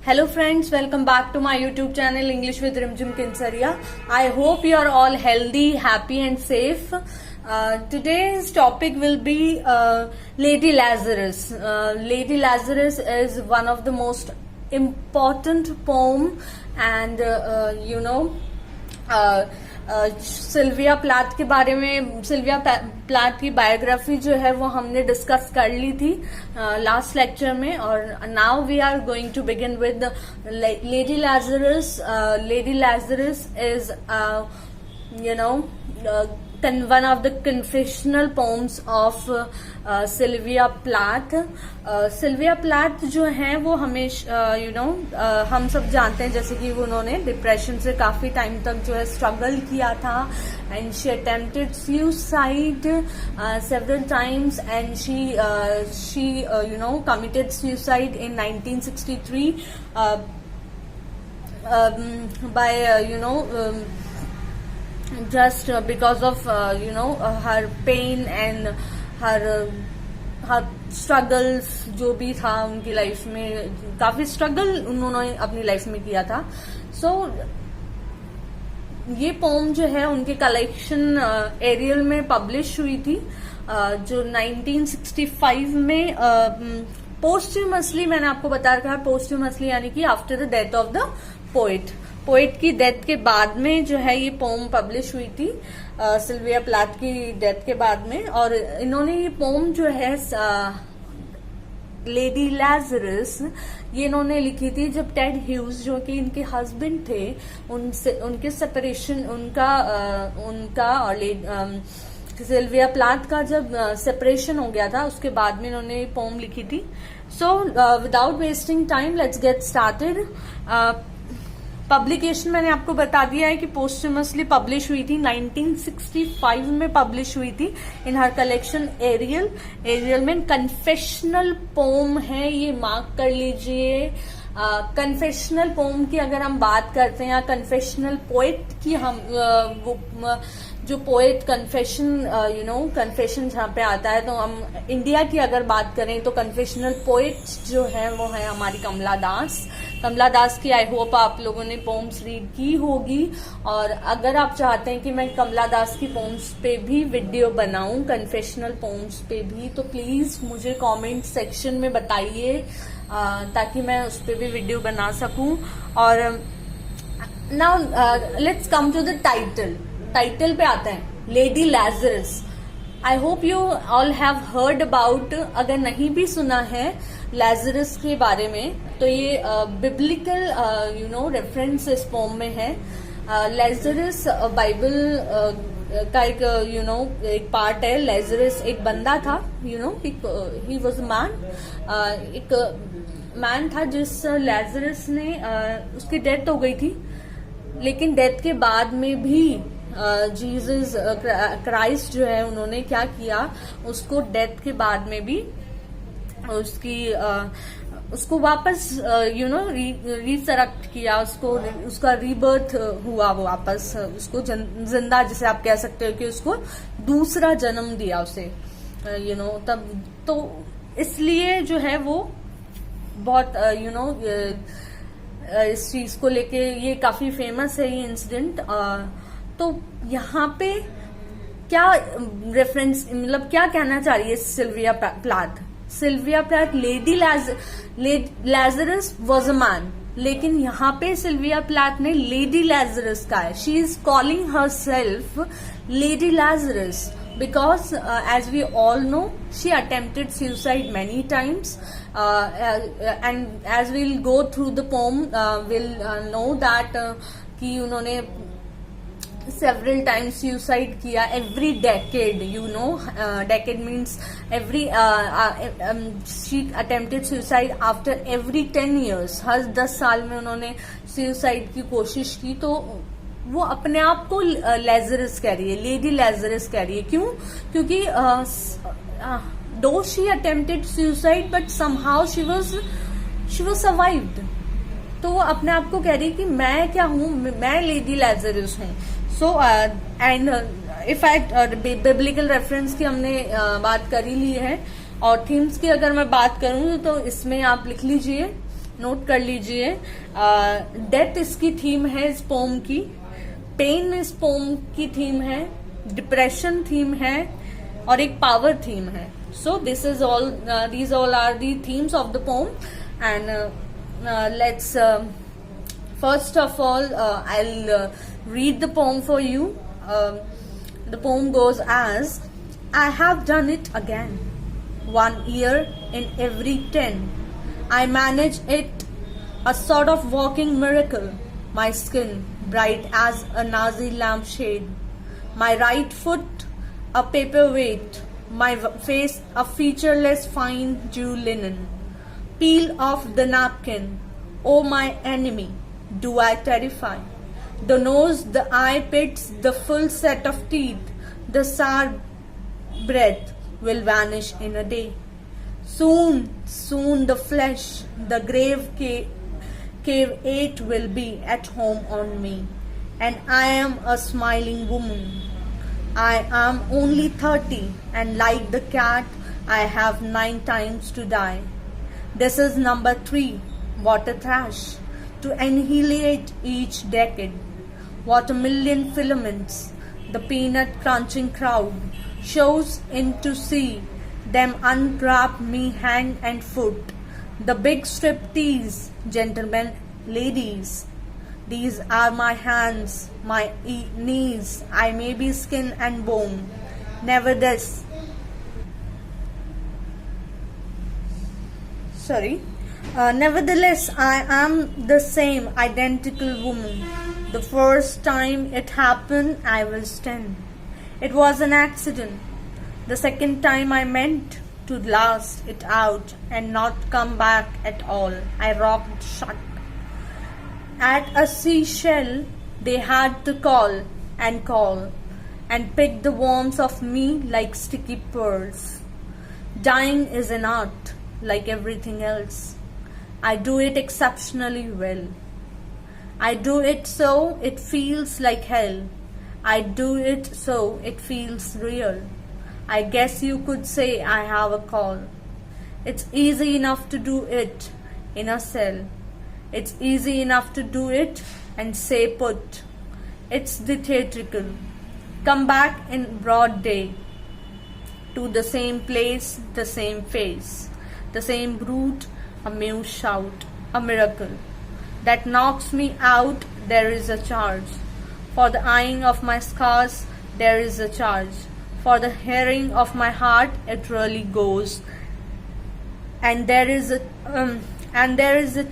Hello friends, welcome back to my YouTube channel English with Rimjim Kinsaria. I hope you are all healthy, happy and safe. Today's topic will be Lady Lazarus. Lady Lazarus is one of the most important poem and Sylvia Plath के बारे में, Sylvia Plath की biography जो है वो हमने discuss कर ली थी लास्ट लेक्चर में. और now we are going to begin with Lady Lazarus. Lady Lazarus is one of the confessional poems of Sylvia Plath. Sylvia Plath जो है वो हमेशा हम सब जानते हैं जैसे कि उन्होंने डिप्रेशन से काफी टाइम तक जो है स्ट्रगल किया था and she attempted suicide several times and she committed suicide in 1963 by just because of her pain and her struggles. जो भी था उनकी लाइफ में, काफी स्ट्रगल उन्होंने अपनी लाइफ में किया था. सो ये पोम जो है उनके कलेक्शन एरियल में पब्लिश हुई थी जो 1965 में पोस्ट्यूमसली, मैंने आपको बता रखा है पोस्ट्यूमसली यानी कि after the death of the poet की डेथ के बाद में जो है ये पोम पब्लिश हुई थी सिल्विया प्लैथ की डेथ के बाद में. और इन्होंने ये पोम जो है लेडी लैज़रस ये इन्होंने लिखी थी जब टेड ह्यूज जो कि इनके हस्बैंड थे उनके सेपरेशन उनका और सिल्विया प्लैथ का जब सेपरेशन हो गया था उसके बाद में इन्होंने ये पोम लिखी थी. So without wasting time let's get started. Publication मैंने आपको बता दिया है कि पोस्टमसली पब्लिश हुई थी 1965 में पब्लिश हुई थी इन हर कलेक्शन एरियल में. कन्फेशनल पोम है ये, मार्क कर लीजिए. कन्फेशनल पोम की अगर हम बात करते हैं या कन्फेशनल पोएट की, हम जो पोएट कन्फेशन जहाँ पे आता है, तो हम इंडिया की अगर बात करें तो कन्फेशनल पोएट जो है वो है हमारी कमला दास की. आई होप आप लोगों ने पोम्स रीड की होगी. और अगर आप चाहते हैं कि मैं कमला दास की पोम्स पे भी वीडियो बनाऊं, कन्फेशनल पोम्स पे भी, तो प्लीज मुझे कमेंट सेक्शन में बताइए ताकि मैं उस पे भी वीडियो बना सकूं. और now let's come to the title पे आते हैं, Lady Lazarus. I hope you all have heard about. अगर नहीं भी सुना है लैज़रस के बारे में तो ये बिब्लिकल रेफरेंस इस पोम में है. लैज़रस बाइबल का एक पार्ट है. लैज़रस एक बंदा था, ही वॉज मैन. एक मैन था जिस लैज़रस ने उसकी डेथ हो गई थी, लेकिन डेथ के बाद में भी जीसस क्राइस्ट जो है उन्होंने क्या किया, उसको डेथ के बाद में भी उसको वापस रिसरेक्ट किया, उसका रीबर्थ हुआ, वो वापस उसको जिंदा, जिसे आप कह सकते हो कि उसको दूसरा जन्म दिया उसे, तब तो इसलिए जो है वो बहुत इस चीज को लेके ये काफी फेमस है ये इंसिडेंट. तो यहाँ पे क्या रेफरेंस, मतलब क्या कहना चाह रही है Sylvia Plath. Lady Lazarus was a man, लेकिन यहाँ पे सिल्विया प्लैथ ने लेडी लैज़रस का है. She is calling herself Lady Lazarus because as we all know she attempted suicide many times and as we'll go through the poem we'll know that कि उन्होंने several times suicide किया. every decade, decade means every she attempted suicide after every 10 years. हर 10 साल में उन्होंने suicide की कोशिश की. तो वो अपने आप को लैज़रस कह रही है, लेडी लैज़रस कह रही है. क्यों? क्योंकि दो she attempted suicide but somehow she was survived. तो वो अपने आप को कह रही है कि मैं क्या हूँ, मैं लेडी लैज़रस हूँ. So and effect biblical reference की हमने बात कर ही ली है. और थीम्स की अगर मैं बात करूँ तो इसमें आप लिख लीजिए नोट कर लीजिए। डेथ इसकी थीम है इस पोम की, पेन इस पोम की थीम है, डिप्रेशन थीम है, और एक पावर थीम है. So this is all, these all are the themes of the poem. And let's first of all, I'll read the poem for you. The poem goes as: I have done it again. 1 year in every 10. I manage it, a sort of walking miracle. My skin bright as a Nazi lampshade. My right foot a paperweight. My face a featureless fine Jew linen. Peel off the napkin, oh my enemy. Do I terrify? The nose, the eye pits, the full set of teeth, the sour breath will vanish in a day. Soon, soon the flesh, the cave 8 will be at home on me. And I am a smiling woman. I am only 30, and like the cat, I have 9 times to die. This is number 3, water trash. To annihilate each decade. What a million filaments the peanut crunching crowd shows in to see them unwrap me hand and foot. The big striptease, gentlemen, ladies. These are my hands, my knees. I may be skin and bone. Never this. Nevertheless, I am the same identical woman. The first time it happened, I was 10. It was an accident. The second time I meant to last it out and not come back at all. I rocked shut. At a seashell, they had to call and pick the worms of me like sticky pearls. Dying is an art, like everything else. I do it exceptionally well. I do it so it feels like hell. I do it so it feels real. I guess you could say I have a call. It's easy enough to do it in a cell. It's easy enough to do it and say put. It's the theatrical. Come back in broad day to the same place, the same face, the same brute. A muse shout, a miracle that knocks me out. There is a charge for the eyeing of my scars. There is a charge for the hearing of my heart. It really goes, and there is a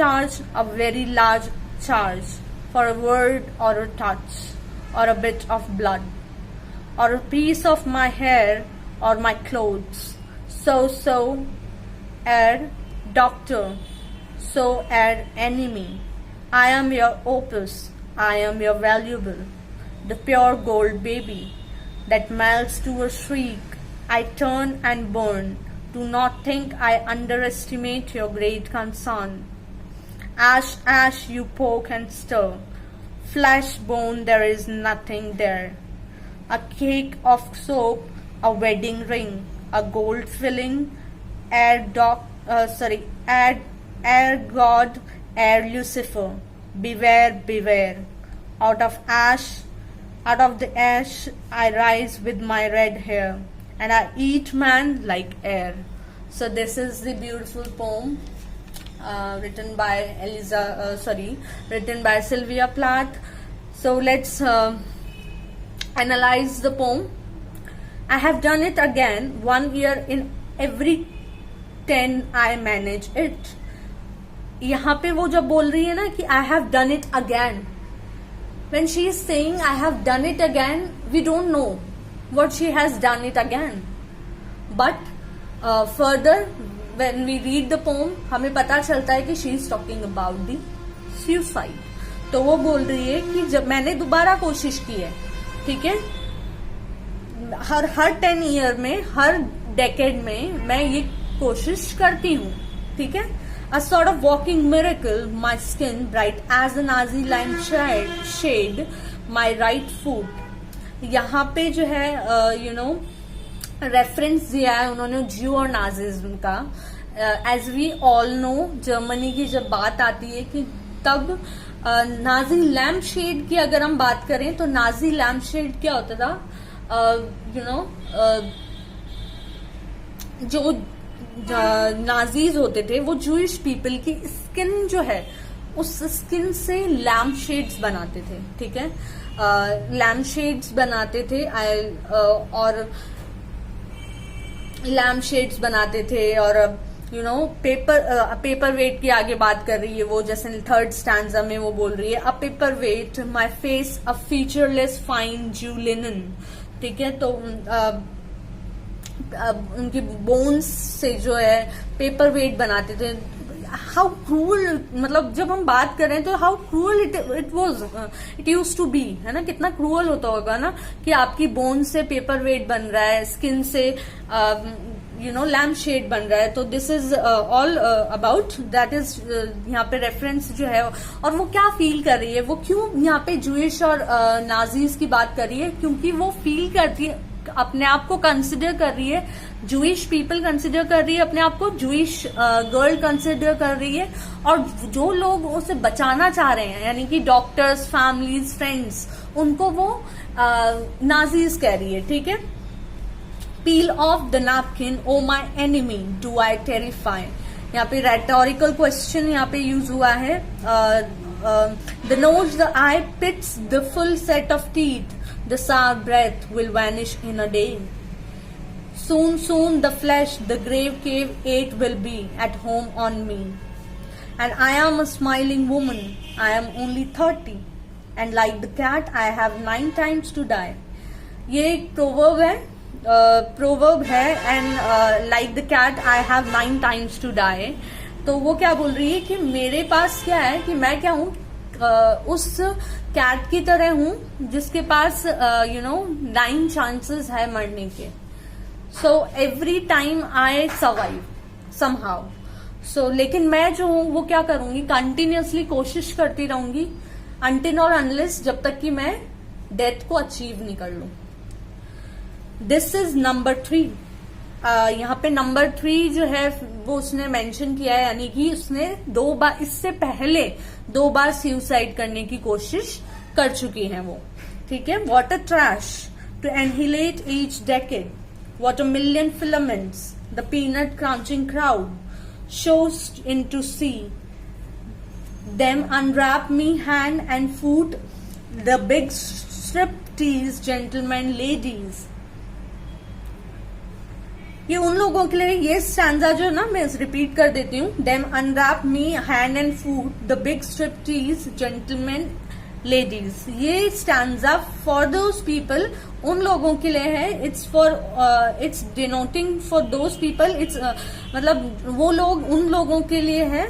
charge, a very large charge, for a word or a touch or a bit of blood or a piece of my hair or my clothes. So, air. Doctor, so add enemy. I am your opus, I am your valuable, the pure gold baby that melts to a shriek. I turn and burn. Do not think I underestimate your great concern. Ash, ash, you poke and stir. Flesh, bone, there is nothing there. A cake of soap, a wedding ring, a gold filling, air God, air Lucifer. Beware, beware. Out of the ash, I rise with my red hair, and I eat man like air. So this is the beautiful poem written by Sylvia Plath. So let's analyze the poem. I have done it again. 1 year in every 10 I manage it. यहाँ पे वो जब बोल रही है ना कि I have done it again, when she is saying I have done it again, we don't know what she has done it again. But further when we read the poem, हमें पता चलता है कि she is talking about the suicide. तो वो बोल रही है कि जब मैंने दोबारा कोशिश की है, ठीक है, हर 10 ईयर में, हर डेकेड में मैं ये कोशिश करती हूँ, ठीक है. A sort of walking miracle, my skin bright as a Nazi lime shade, my right foot. यहाँ पे जो है रेफरेंस दिया है उन्होंने ज्यू और नाजिज्म का. As we all know, Germany की जब बात आती है कि तब नाजी लैम्प शेड की अगर हम बात करें तो नाजी लैम्प शेड क्या होता था, जो नाजीज होते थे वो जूइश पीपल की स्किन जो है उस स्किन से लैम्प शेड्स बनाते थे, ठीक है, लैम्प शेड्स बनाते थे और लैम्प शेड्स बनाते थे और पेपर वेट की आगे बात कर रही है वो, जैसे थर्ड स्टैंजा में वो बोल रही है a paperweight my face a featureless fine Jew linen, ठीक है। तो उनकी बोन्स से जो है पेपर वेट बनाते थे। हाउ क्रूअल, मतलब जब हम बात कर रहे हैं तो how cruel it used to be, है ना, कितना क्रूअल होता होगा ना कि आपकी बोन से पेपर वेट बन रहा है, स्किन से लैम्प शेड बन रहा है। तो this is all about that is यहाँ पे रेफरेंस जो है, और वो क्या फील कर रही है, वो क्यों यहाँ पे जूइश और नाजीज की बात कर रही है, क्योंकि वो फील करती है, अपने आप को कंसिडर कर रही है, जूइश पीपल कंसिडर कर रही है अपने आप को, जूइश गर्ल कंसिडर कर रही है, और जो लोग उसे बचाना चाह रहे हैं यानी कि डॉक्टर्स, फैमिलीज, फ्रेंड्स, उनको वो नाजीज कह रही है, ठीक है। Peel off the napkin O my enemy do I terrify, यहाँ पे रेटोरिकल क्वेश्चन यहाँ पे यूज हुआ है। The nose the eye pits the full set of teeth, the sour breath will vanish in a day. Soon, soon the flesh, the grave cave ate will be at home on me. And I am a smiling woman, I am only 30. And like the cat, I have 9 times to die. ये एक proverb है, proverb है, and like the cat, I have 9 times to die. तो वो क्या बोल रही है कि मेरे पास क्या है, कि मैं क्या हूँ, उस कैट की तरह हूं जिसके पास 9 चांसेस है मरने के। So every time I survive somehow. So लेकिन मैं जो हूं वो क्या करूंगी, कंटिन्यूअसली कोशिश करती रहूंगी अनटिल और अनलेस, जब तक कि मैं डेथ को अचीव नहीं कर लूं। This is number 3। यहाँ पे नंबर 3 जो है वो उसने मेंशन किया है, यानी कि उसने 2 बार, इससे पहले 2 बार सुसाइड करने की कोशिश कर चुकी है वो, ठीक है। What a trash to annihilate each decade, what a million filaments the peanut crunching crowd shows in to see them unwrap me hand and foot the big striptease gentlemen ladies. ये उन लोगों के लिए, ये स्टैंजा जो ना मैं repeat कर देती हूँ, them unwrap me hand and foot the big striptease gentlemen ladies. ये स्टैंजा फॉर दोज पीपल, उन लोगों के लिए है, it's denoting for those people, it's मतलब वो लोग, उन लोगों के लिए है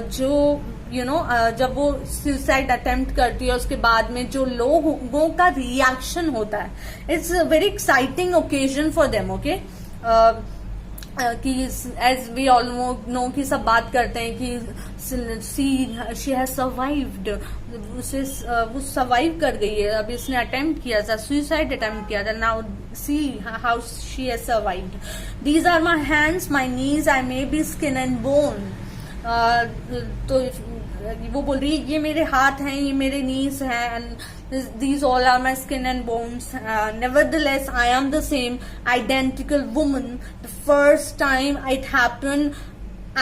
जो जब वो सुसाइड अटेम्प्ट करती है उसके बाद में जो लोगों का रिएक्शन होता है, it's a very exciting occasion for them, okay. कि एज वी ऑल नो कि सब बात करते हैं कि शी हैज सर्वाइव्ड, उसे वो सर्वाइव कर गई है, अभी इसने अटेम्प्ट किया था, सुसाइड अटेम्प्ट किया था, now see how she has survived. These are my hands my knees I may be skin and bone. तो वो बोल रही है ये मेरे हाथ हैं, ये मेरे नीज हैं, and these all are my skin and bones. Nevertheless, I am the same identical woman. The first time it happened,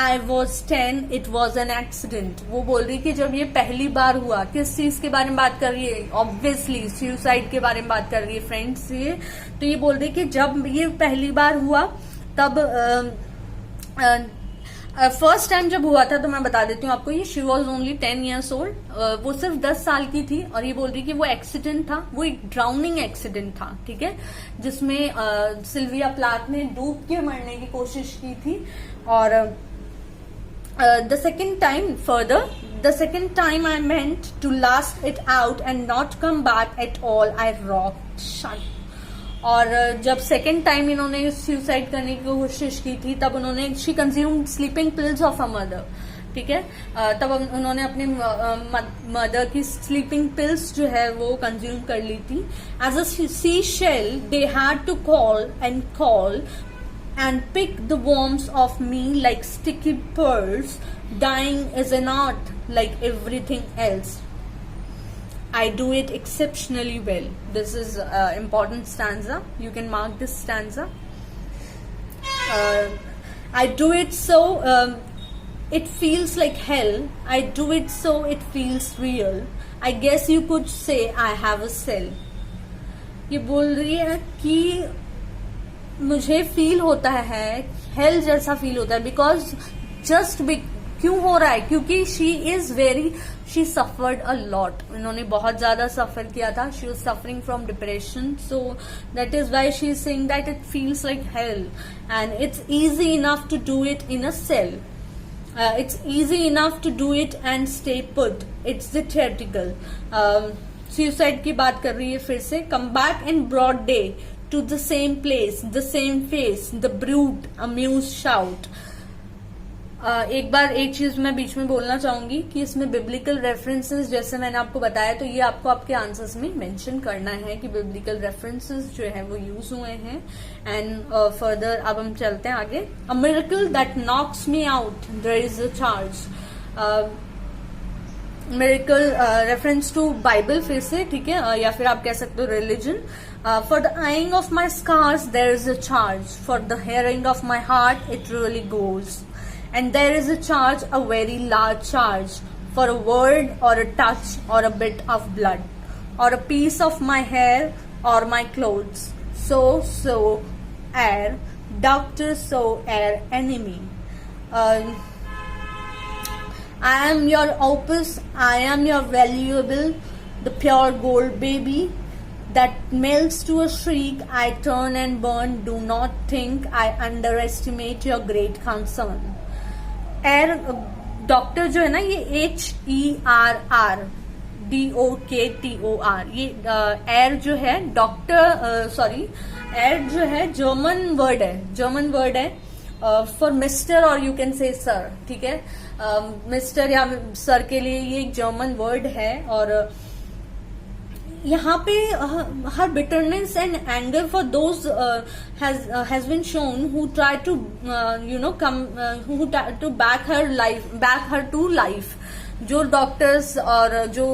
I was 10. It was an accident. वो बोल रही कि जब ये पहली बार हुआ, किस चीज के बारे में बात कर रही है, ऑब्वियसली सुसाइड के बारे में बात कर रही है फ्रेंड्स। ये तो ये बोल रही कि जब ये पहली बार हुआ तब फर्स्ट टाइम जब हुआ था, तो मैं बता देती हूँ आपको, ये she was only 10 years old, वो सिर्फ 10 साल की थी, और ये बोल रही कि वो एक्सीडेंट था, वो एक ड्राउनिंग एक्सीडेंट था, ठीक है, जिसमें सिल्विया प्लाथ ने डूब के मरने की कोशिश की थी। और the second time I meant to last it out and not come back at all, I rocked shut. और जब सेकेंड टाइम इन्होंने सुसाइड करने की कोशिश की थी, तब उन्होंने she consumed sleeping pills of a mother, ठीक है, तब उन्होंने अपनी मदर की स्लीपिंग पिल्स जो है वो कंज्यूम कर ली थी। As a sea shell they had to call and pick the worms of me like sticky pearls. Dying is an art like everything else. I do it exceptionally well. This is important stanza. You can mark this stanza. I do it so it feels like hell. I do it so it feels real. I guess you could say I have a cell. ये बोल रही है कि मुझे feel होता है hello जैसा feel होता है, बिकॉज जस्ट क्यों हो रहा है, क्योंकि शी सफर्ड अ लॉट. इन्होंने बहुत ज्यादा सफर किया था. She was suffering from depression, so that is why she is saying that it feels like hell and it's easy enough to do it in a cell. It's easy enough to do it and stay put. It's the theoretical. Suicide की बात कर रही है फिर से. Come back in broad day to the same place, the same face, the brute, amused shout. एक बार एक चीज मैं बीच में बोलना चाहूंगी कि इसमें बिब्लिकल रेफरेंसेस जैसे मैंने आपको बताया, तो ये आपको आपके आंसर्स में मेंशन करना है कि बिब्लिकल रेफरेंसेस जो है वो यूज हुए हैं. एंड फर्दर अब हम चलते हैं आगे. A miracle that knocks me out, there is a charge. Miracle reference to Bible फिर से, ठीक है, या फिर आप कह सकते हो religion. For the eyeing of my scars there is a charge, for the hearing of my heart it really goes. And there is a charge, a very large charge, for a word or a touch or a bit of blood or a piece of my hair or my clothes. So air, doctor, so air enemy. I am your opus, I am your valuable, the pure gold baby that melts to a shriek. I turn and burn, do not think I underestimate your great concern. Air doctor जो है ना, ये HERR, ये air जो है doctor, sorry air जो है German word है फॉर मिस्टर, और यू कैन से सर, ठीक है. मिस्टर या सर के लिए ये एक जर्मन वर्ड है. और यहाँ पे her bitterness and anger for those has been shown who try to come to back her to life. जो डॉक्टर्स और जो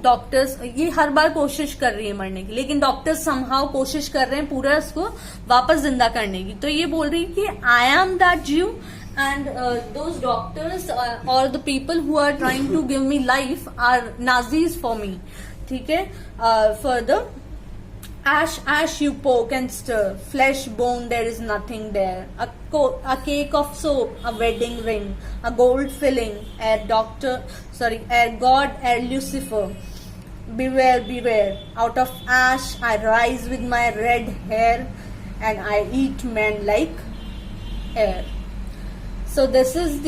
डॉक्टर्स ये हर बार कोशिश कर रही है मरने की, लेकिन डॉक्टर्स समहाउ कोशिश कर रहे हैं पूरा इसको वापस जिंदा करने की. तो ये बोल रही है कि I am that Jew and those doctors or the people who are trying to give me life are Nazis for me. ठीक है. Further, ash you poke and stir, flesh bone there is nothing there. A cake of soap, a wedding ring, a gold filling, air God, air Lucifer. Beware, out of ash I rise with my red hair, and I eat men like air. So this is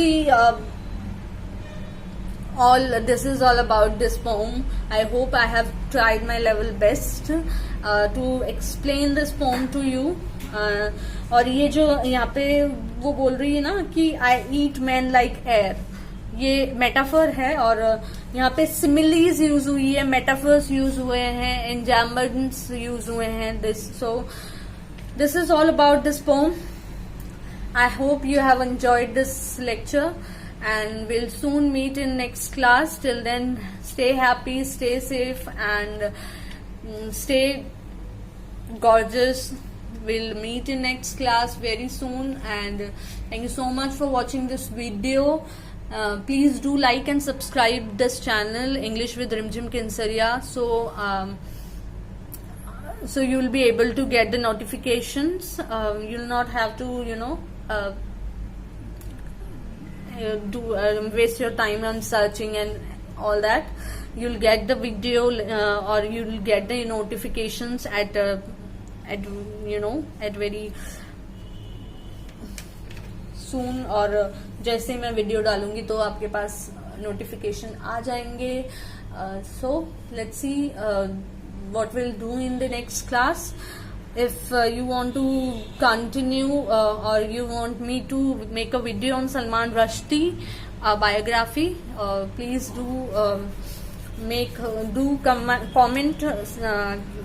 this is all about this poem. I hope I have tried my level best to explain this poem to you. और ये जो यहाँ पे वो बोल रही है ना कि I eat men like air, ये मेटाफर है. और यहाँ पे सिमिलीज यूज हुई है, मेटाफर्स यूज हुए हैं, एंजामर्स यूज हुए हैं. This is all about this poem. I hope you have enjoyed this lecture, and we'll soon meet in next class. Till then, stay happy, stay safe, and stay gorgeous. We'll meet in next class very soon, and thank you so much for watching this video. Please do like and subscribe this channel, English with Rimjim Kinsaria, so you'll be able to get the notifications. You'll not have to waste your time on searching and all that. You'll get the video or you'll get the notifications at very soon. और जैसे मैं video डालूंगी तो आपके पास notification आ जाएंगे. So let's see what we'll do in the next class. If you want to continue or you want me to make a video on Salman Rushdie biography, please do comment,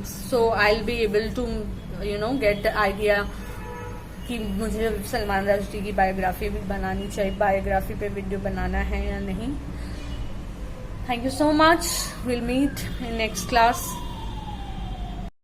so I'll be able to get the idea कि मुझे सलमान रश्दी की biography भी बनानी चाहिए, biography पे video बनाना है या नहीं। Thank you so much, will meet in next class.